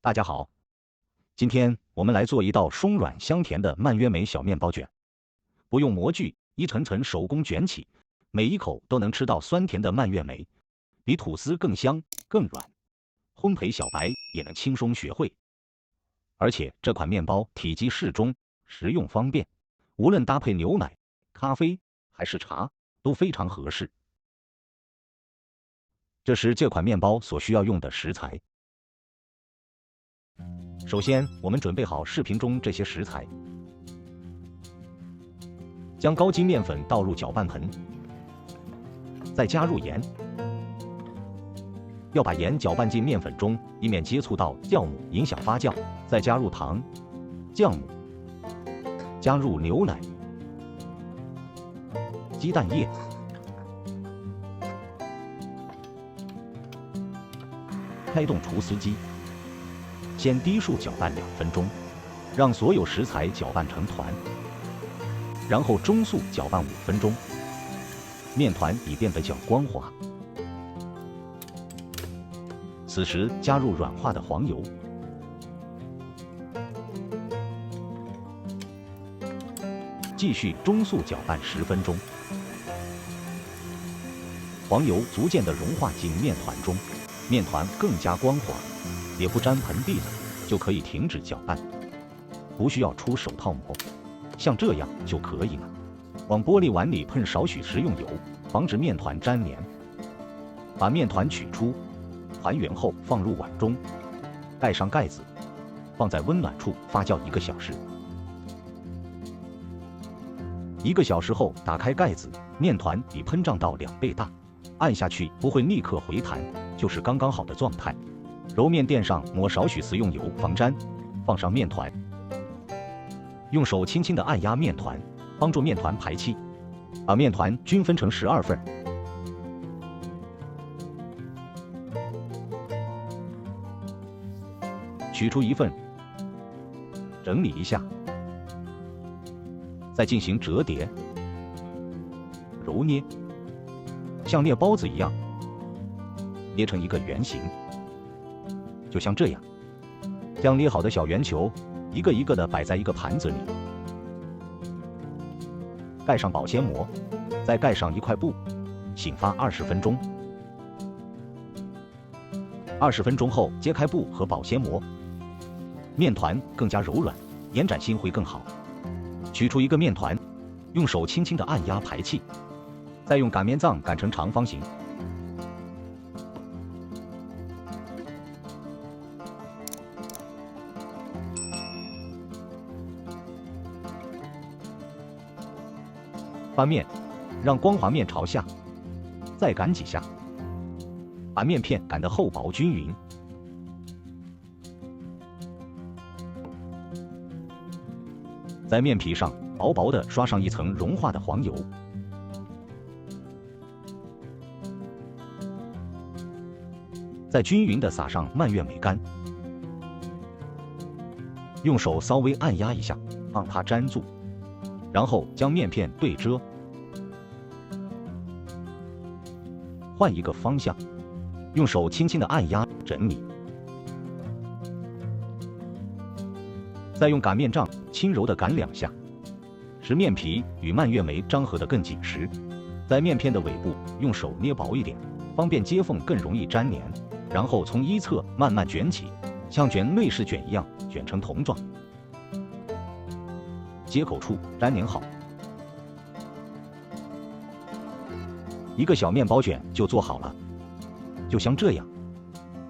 大家好，今天我们来做一道松软香甜的蔓越莓小面包卷。不用模具，一层层手工卷起，每一口都能吃到酸甜的蔓越莓，比吐司更香更软。烘焙小白也能轻松学会。而且这款面包体积适中，食用方便，无论搭配牛奶、咖啡还是茶都非常合适。这是这款面包所需要用的食材。首先，我们准备好视频中这些食材，将高筋面粉倒入搅拌盆，再加入盐，要把盐搅拌进面粉中，以免接触到酵母影响发酵。再加入糖、酵母，加入牛奶、鸡蛋液，开动除丝机。先低速搅拌2分钟，让所有食材搅拌成团，然后中速搅拌5分钟，面团已变得较光滑。此时加入软化的黄油，继续中速搅拌10分钟。黄油逐渐地融化进面团中，面团更加光滑。也不沾盆地了，就可以停止搅拌，不需要出手套膜，像这样就可以了。往玻璃碗里喷少许食用油，防止面团粘连。把面团取出，团圆后放入碗中，盖上盖子，放在温暖处发酵1个小时。1个小时后打开盖子，面团已膨胀到2倍大，按下去不会立刻回弹，就是刚刚好的状态。揉面垫上抹少许食用油防粘，放上面团，用手轻轻地按压面团，帮助面团排气。把面团均分成12份，取出1份，整理一下，再进行折叠、揉捏，像捏包子一样，捏成一个圆形。就像这样，将捏好的小圆球一个一个的摆在一个盘子里，盖上保鲜膜，再盖上1块布，醒发20分钟。20分钟后揭开布和保鲜膜，面团更加柔软，延展性会更好。取出1个面团，用手轻轻的按压排气，再用擀面杖擀成长方形。翻面，让光滑面朝下，再擀几下，把面片擀得厚薄均匀。在面皮上薄薄地刷上1层融化的黄油，再均匀地撒上蔓越莓干，用手稍微按压一下，让它粘住。然后将面片对折，换一个方向，用手轻轻的按压整理，再用擀面杖轻柔的擀2下，使面皮与蔓越莓张合得更紧实。在面片的尾部用手捏薄一点，方便接缝更容易粘连。然后从一侧慢慢卷起，像卷瑞士卷一样卷成筒状。接口处粘连好，1个小面包卷就做好了。就像这样，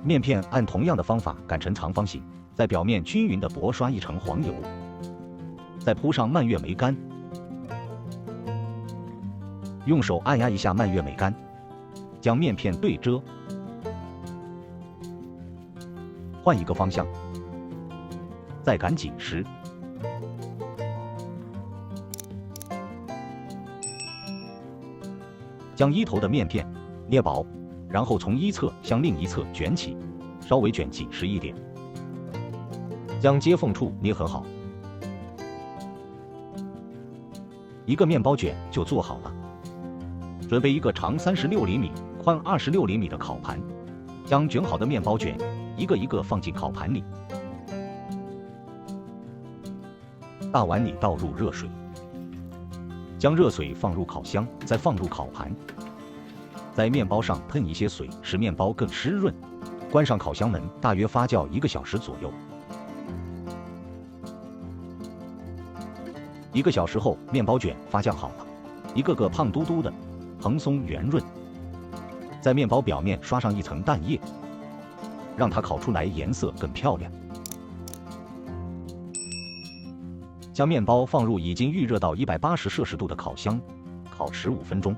面片按同样的方法擀成长方形，在表面均匀地薄刷1层黄油，再铺上蔓越莓干，用手按压一下蔓越莓干，将面片对折，换一个方向，再擀紧实。将一头的面片捏薄，然后从一侧向另一侧卷起，稍微卷紧实一点，将接缝处捏合好。1个面包卷就做好了。准备一个长36厘米、宽26厘米的烤盘，将卷好的面包卷一个一个放进烤盘里。大碗里倒入热水，将热水放入烤箱，再放入烤盘，在面包上喷一些水，使面包更湿润。关上烤箱门，大约发酵1个小时左右。1个小时后，面包卷发酵好了，一个个胖嘟嘟的，蓬松圆润。在面包表面刷上一层蛋液，让它烤出来颜色更漂亮。将面包放入已经预热到180摄氏度的烤箱，烤15分钟。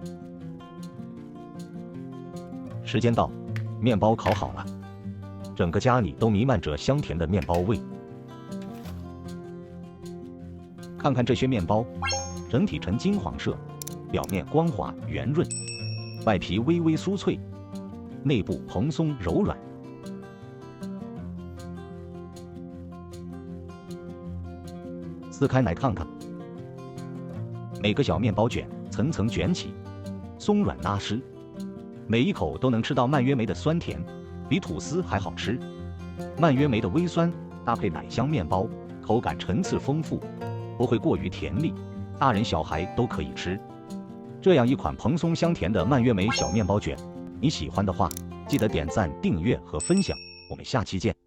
时间到，面包烤好了，整个家里都弥漫着香甜的面包味。看看这些面包，整体呈金黄色，表面光滑圆润，外皮微微酥脆，内部蓬松柔软。撕开来看看，每个小面包卷层层卷起，松软拉丝，每一口都能吃到蔓越莓的酸甜，比吐司还好吃。蔓越莓的微酸搭配奶香面包，口感层次丰富，不会过于甜腻，大人小孩都可以吃。这样一款蓬松香甜的蔓越莓小面包卷，你喜欢的话，记得点赞、订阅和分享。我们下期见。